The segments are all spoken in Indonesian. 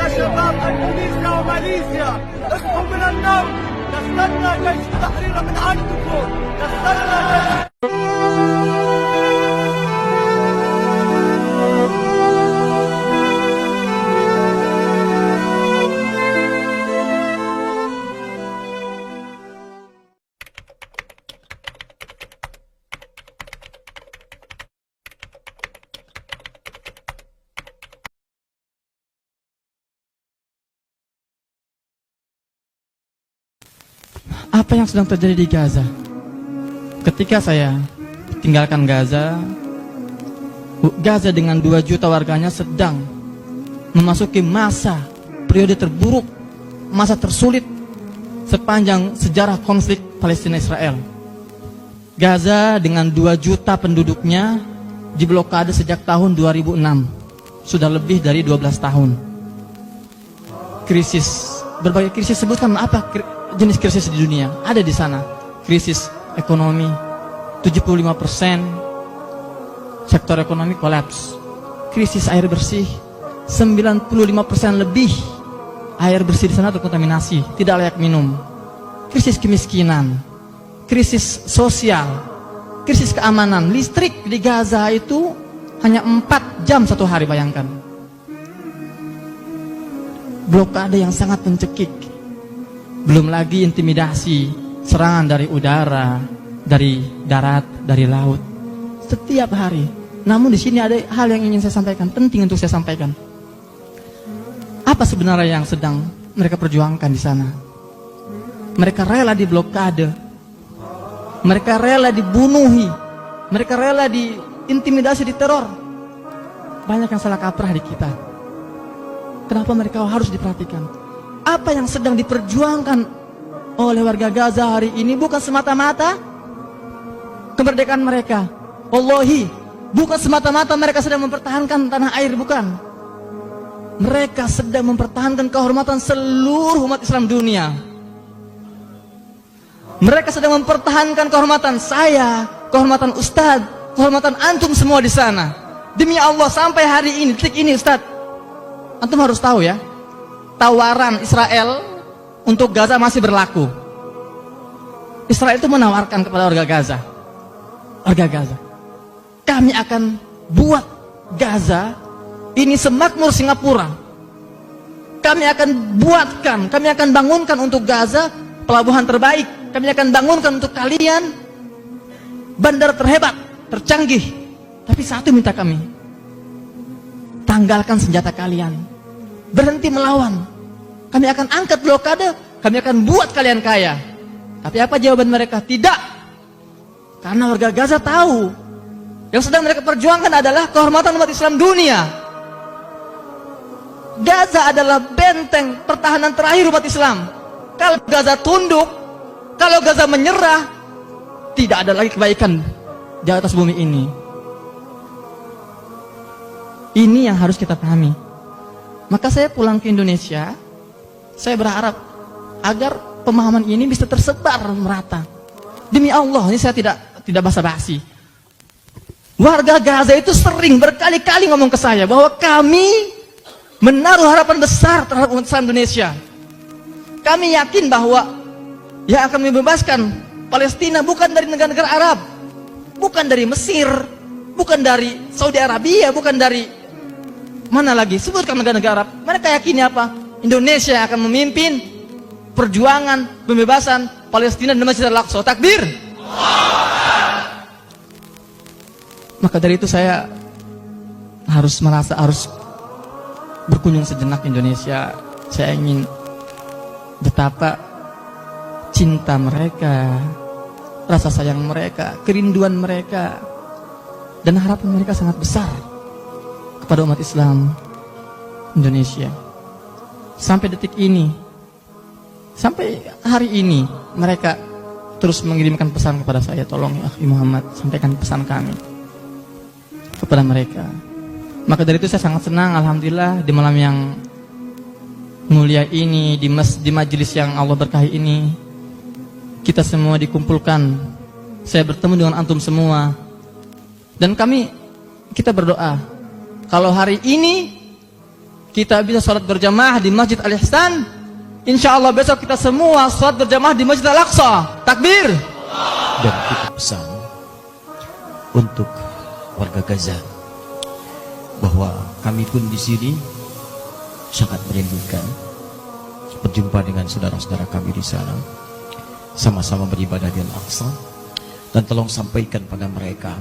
يا شباب اندونيسيا وماليزيا اصحوا من النوم، نستنى جيش التحرير من عندكم، نستنى جيش. Apa yang sedang terjadi di Gaza? Ketika saya tinggalkan Gaza dengan 2 juta warganya sedang memasuki masa periode terburuk, masa tersulit sepanjang sejarah konflik Palestina-Israel. Gaza dengan 2 juta penduduknya diblokade sejak tahun 2006, sudah lebih dari 12 tahun. Berbagai krisis, sebutkan apa jenis krisis di dunia ada di sana. Krisis ekonomi, 75% sektor ekonomi kolaps. Krisis air bersih, 95% lebih air bersih di sana terkontaminasi, tidak layak minum. Krisis kemiskinan, krisis sosial, krisis keamanan. Listrik di Gaza itu hanya 4 jam satu hari, bayangkan. Blokade yang sangat mencekik. Belum lagi intimidasi, serangan dari udara, dari darat, dari laut, setiap hari. Namun di sini ada hal yang ingin saya sampaikan, penting untuk saya sampaikan. Apa sebenarnya yang sedang mereka perjuangkan di sana? Mereka rela diblokade, mereka rela dibunuhi, mereka rela diintimidasi, diteror. Banyak yang salah kaprah di kita. Kenapa mereka harus diperhatikan? Apa yang sedang diperjuangkan oleh warga Gaza hari ini bukan semata-mata kemerdekaan mereka. Wallahi, bukan semata-mata mereka sedang mempertahankan tanah air, bukan. Mereka sedang mempertahankan kehormatan seluruh umat Islam dunia. Mereka sedang mempertahankan kehormatan saya, kehormatan Ustadz, kehormatan antum semua di sana. Demi Allah, sampai hari ini, detik ini Ustadz, antum harus tahu ya, tawaran Israel untuk Gaza masih berlaku. Israel itu menawarkan kepada warga Gaza, kami akan buat Gaza ini semakmur Singapura. Kami akan bangunkan untuk Gaza pelabuhan terbaik. Kami akan bangunkan untuk kalian bandar terhebat, tercanggih. Tapi satu minta kami, tanggalkan senjata kalian, berhenti melawan. Kami akan angkat blokade, kami akan buat kalian kaya. Tapi apa jawaban mereka? Tidak. Karena warga Gaza tahu yang sedang mereka perjuangkan adalah kehormatan umat Islam dunia. Gaza adalah benteng pertahanan terakhir umat Islam. Kalau Gaza tunduk, kalau Gaza menyerah, tidak ada lagi kebaikan di atas bumi ini. Ini yang harus kita pahami. Maka saya pulang ke Indonesia, saya berharap agar pemahaman ini bisa tersebar merata. Demi Allah, ini saya tidak basa-basi. Warga Gaza itu sering berkali-kali ngomong ke saya bahwa kami menaruh harapan besar terhadap umat Islam Indonesia. Kami yakin bahwa yang akan membebaskan Palestina bukan dari negara-negara Arab, bukan dari Mesir, bukan dari Saudi Arabia, bukan dari mana lagi, sebutkan negara-negara Arab. Mereka yakini apa? Indonesia akan memimpin perjuangan pembebasan Palestina dan Masjid Al-Aqsa. Takbir. Maka dari itu saya harus berkunjung sejenak Indonesia. Saya ingin betapa cinta mereka, rasa sayang mereka, kerinduan mereka, dan harapan mereka sangat besar kepada umat Islam Indonesia. Sampai detik ini, sampai hari ini, mereka terus mengirimkan pesan kepada saya, tolong ya Akhi Muhammad, sampaikan pesan kami kepada mereka. Maka dari itu saya sangat senang, alhamdulillah, di malam yang mulia ini, di majelis yang Allah berkahi ini, kita semua dikumpulkan. Saya bertemu dengan antum semua, dan kita berdoa, kalau hari ini kita bisa sholat berjamaah di Masjid Al-Ihsan, insya Allah besok kita semua sholat berjamaah di Masjid Al-Aqsa. Takbir. Dan kita pesan untuk warga Gaza bahwa kami pun di sini sangat merindukan berjumpa dengan saudara-saudara kami di sana, sama-sama beribadah di Al-Aqsa. Dan tolong sampaikan pada mereka,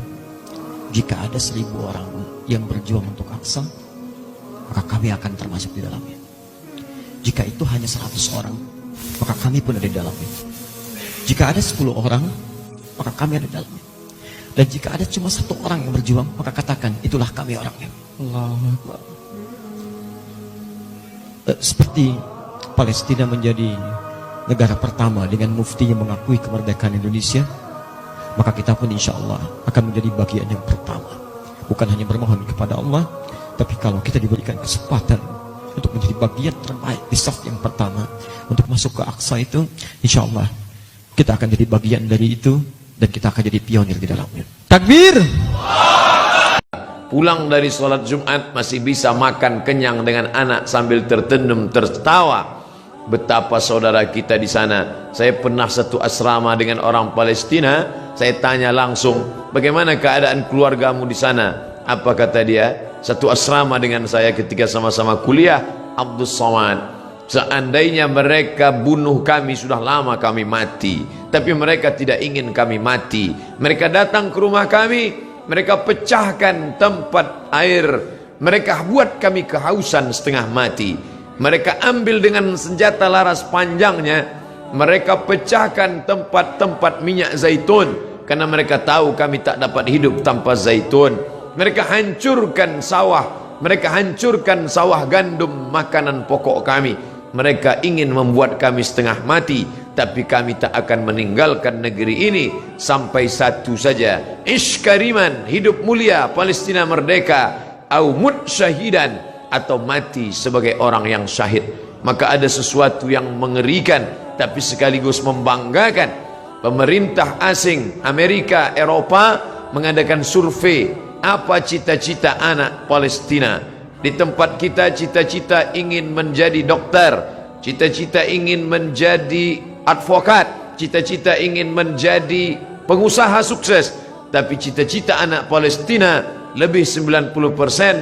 jika ada 1000 orang yang berjuang untuk Aqsa, maka kami akan termasuk di dalamnya. Jika itu hanya 100 orang, maka kami pun ada di dalamnya. Jika ada 10 orang, maka kami ada di dalamnya. Dan jika ada cuma 1 orang yang berjuang, maka katakan, itulah kami orangnya. Allahu Akbar. Seperti Palestina menjadi negara pertama dengan mufti yang mengakui kemerdekaan Indonesia, maka kita pun insya Allah akan menjadi bagian yang pertama. Bukan hanya bermohon kepada Allah, tapi kalau kita diberikan kesempatan untuk menjadi bagian terbaik di saf yang pertama untuk masuk ke Aqsa itu, insya Allah kita akan jadi bagian dari itu, dan kita akan jadi pionir di dalamnya. Takbir. Pulang dari sholat Jumat masih bisa makan kenyang dengan anak sambil tertendum tertawa. Betapa saudara kita di sana. Saya pernah satu asrama dengan orang Palestina. Saya tanya langsung, bagaimana keadaan keluargamu di sana? Apa kata dia? Satu asrama dengan saya ketika sama-sama kuliah, Abdus Somad. Seandainya mereka bunuh kami, sudah lama kami mati. Tapi mereka tidak ingin kami mati. Mereka datang ke rumah kami, mereka pecahkan tempat air, mereka buat kami kehausan setengah mati. Mereka ambil dengan senjata laras panjangnya, mereka pecahkan tempat-tempat minyak zaitun, karena mereka tahu kami tak dapat hidup tanpa zaitun. Mereka hancurkan sawah, mereka hancurkan sawah gandum, makanan pokok kami. Mereka ingin membuat kami setengah mati, tapi kami tak akan meninggalkan negeri ini sampai satu saja, Ishkariman, hidup mulia, Palestina merdeka, au mut syahidan, atau mati sebagai orang yang syahid. Maka ada sesuatu yang mengerikan tapi sekaligus membanggakan. Pemerintah asing Amerika, Eropa mengadakan survei apa cita-cita anak Palestina. Di tempat kita cita-cita ingin menjadi dokter, cita-cita ingin menjadi advokat, cita-cita ingin menjadi pengusaha sukses. Tapi cita-cita anak Palestina lebih 90%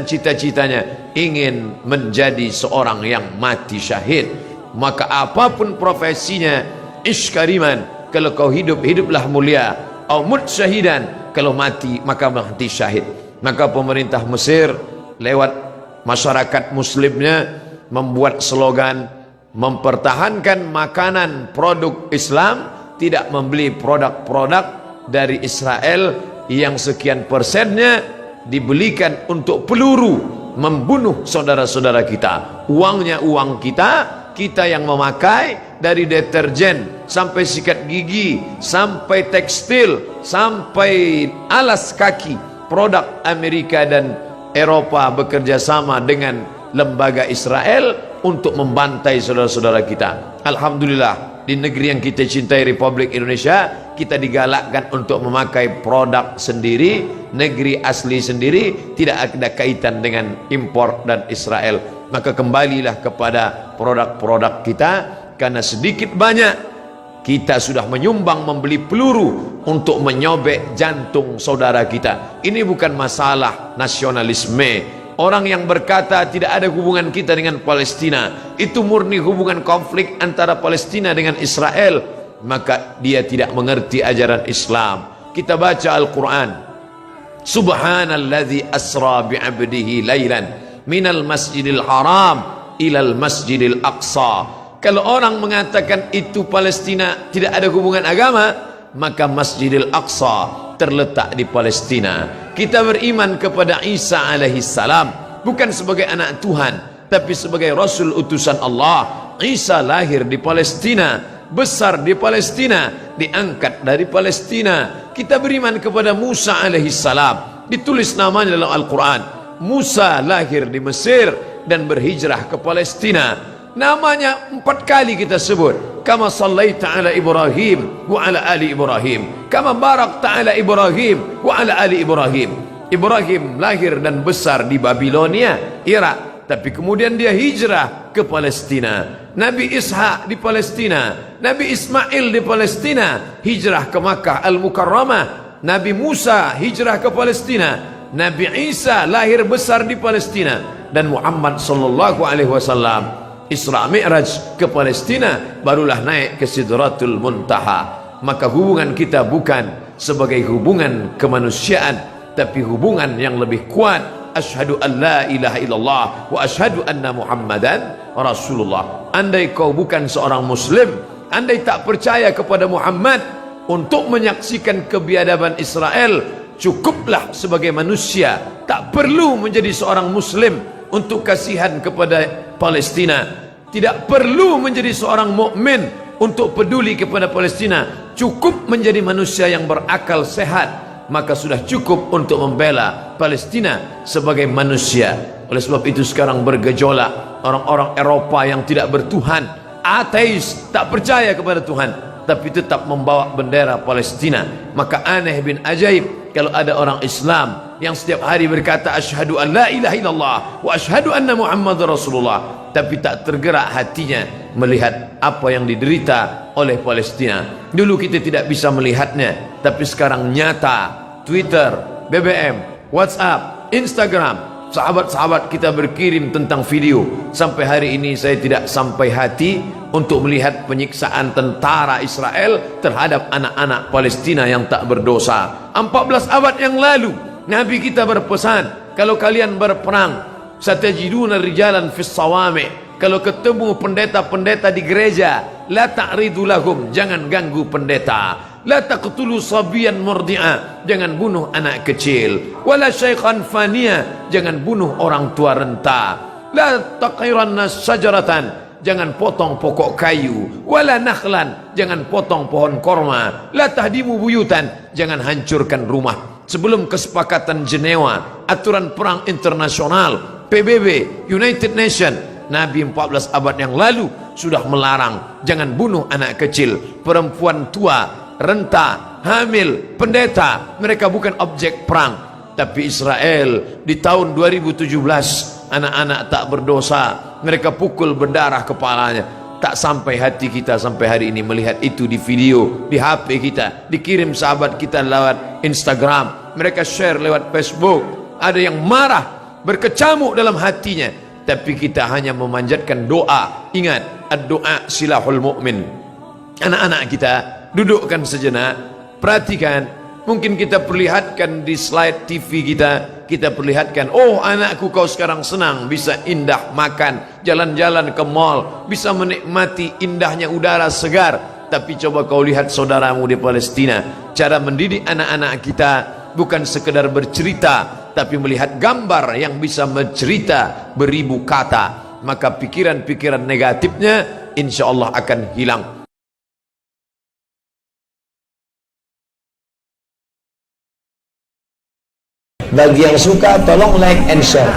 cita-citanya ingin menjadi seorang yang mati syahid. Maka apapun profesinya, Ishkariman, kalau kau hidup, hiduplah mulia. Au mut syahidan, kalau mati, maka mati syahid. Maka pemerintah Mesir lewat masyarakat muslimnya membuat slogan, mempertahankan makanan produk Islam, tidak membeli produk-produk dari Israel yang sekian persennya dibelikan untuk peluru membunuh saudara-saudara kita. Uangnya uang kita, kita yang memakai, dari deterjen sampai sikat gigi, sampai tekstil, sampai alas kaki. Produk Amerika dan Eropa bekerja sama dengan lembaga Israel untuk membantai saudara-saudara kita. Alhamdulillah, di negeri yang kita cintai, Republik Indonesia, kita digalakkan untuk memakai produk sendiri, negeri asli sendiri, tidak ada kaitan dengan impor dan Israel. Maka kembalilah kepada produk-produk kita, karena sedikit banyak kita sudah menyumbang membeli peluru untuk menyobek jantung saudara kita. Ini bukan masalah nasionalisme. Orang yang berkata tidak ada hubungan kita dengan Palestina, itu murni hubungan konflik antara Palestina dengan Israel, maka dia tidak mengerti ajaran Islam. Kita baca Al-Quran, Subhanalladzi asra bi'abdihi laylan minal masjidil haram ilal masjidil aqsa. Kalau orang mengatakan itu Palestina tidak ada hubungan agama, maka Masjidil Aqsa terletak di Palestina. Kita beriman kepada Isa alaihissalam bukan sebagai anak Tuhan, tapi sebagai Rasul utusan Allah. Isa lahir di Palestina, besar di Palestina, diangkat dari Palestina. Kita beriman kepada Musa alaihissalam, ditulis namanya dalam Al-Quran. Musa lahir di Mesir dan berhijrah ke Palestina. Namanya 4 kali kita sebut. Kama sallaita ala Ibrahim wa ala ali Ibrahim, kama barakta ala Ibrahim wa ala ali Ibrahim. Ibrahim lahir dan besar di Babilonia, Irak, tapi kemudian dia hijrah ke Palestina. Nabi Ishak di Palestina, Nabi Ismail di Palestina, hijrah ke Makkah Al-Mukarramah. Nabi Musa hijrah ke Palestina, Nabi Isa lahir besar di Palestina, dan Muhammad sallallahu alaihi wasallam Isra Mi'raj ke Palestina, barulah naik ke Sidratul Muntaha. Maka hubungan kita bukan sebagai hubungan kemanusiaan, tapi hubungan yang lebih kuat. Asyhadu an la ilaha illallah wa asyhadu anna Muhammadan Rasulullah. Andai kau bukan seorang muslim, andai tak percaya kepada Muhammad untuk menyaksikan kebiadaban Israel, cukuplah sebagai manusia, tak perlu menjadi seorang muslim untuk kasihan kepada Palestina, tidak perlu menjadi seorang mukmin untuk peduli kepada Palestina, cukup menjadi manusia yang berakal sehat, maka sudah cukup untuk membela Palestina sebagai manusia. Oleh sebab itu sekarang bergejolak orang-orang Eropa yang tidak bertuhan, ateis, tak percaya kepada Tuhan, tapi tetap membawa bendera Palestina. Maka aneh bin ajaib kalau ada orang Islam yang setiap hari berkata asyhadu an la ilaha illallah wa asyhadu anna Muhammadar Rasulullah, tapi tak tergerak hatinya melihat apa yang diderita oleh Palestina. Dulu kita tidak bisa melihatnya, tapi sekarang nyata. Twitter, BBM, WhatsApp, Instagram, sahabat-sahabat kita berkirim tentang video. Sampai hari ini saya tidak sampai hati untuk melihat penyiksaan tentara Israel terhadap anak-anak Palestina yang tak berdosa. 14 abad yang lalu Nabi kita berpesan, kalau kalian berperang, satajiduna rijalan fis sawami', kalau ketemu pendeta-pendeta di gereja, la ta'ridu lahum, jangan ganggu pendeta. La taqtulu sabiyan murdi'a, jangan bunuh anak kecil. Wala syaikhan faniya, jangan bunuh orang tua renta. La taqiranna sajaratan, jangan potong pokok kayu. Wala nakhlan, jangan potong pohon korma. La tahdimu buyutan, jangan hancurkan rumah. Sebelum kesepakatan Jenewa, aturan perang internasional, PBB, United Nation, Nabi 14 abad yang lalu sudah melarang jangan bunuh anak kecil, perempuan tua, renta, hamil, pendeta. Mereka bukan objek perang. Tapi Israel di tahun 2017, anak-anak tak berdosa mereka pukul berdarah kepalanya. Tak sampai hati kita sampai hari ini melihat itu di video, di HP kita, dikirim sahabat kita lewat Instagram, mereka share lewat Facebook. Ada yang marah, berkecamuk dalam hatinya, tapi kita hanya memanjatkan doa. Ingat, ad-doa silahul mu'min. Anak-anak kita dudukkan sejenak, perhatikan. Mungkin kita perlihatkan di slide TV kita, kita perlihatkan, oh anakku kau sekarang senang, bisa indah makan, jalan-jalan ke mall, bisa menikmati indahnya udara segar. Tapi coba kau lihat saudaramu di Palestina, cara mendidik anak-anak kita bukan sekedar bercerita, tapi melihat gambar yang bisa mencerita beribu kata. Maka pikiran-pikiran negatifnya insya Allah akan hilang. Bagi yang suka tolong like and share.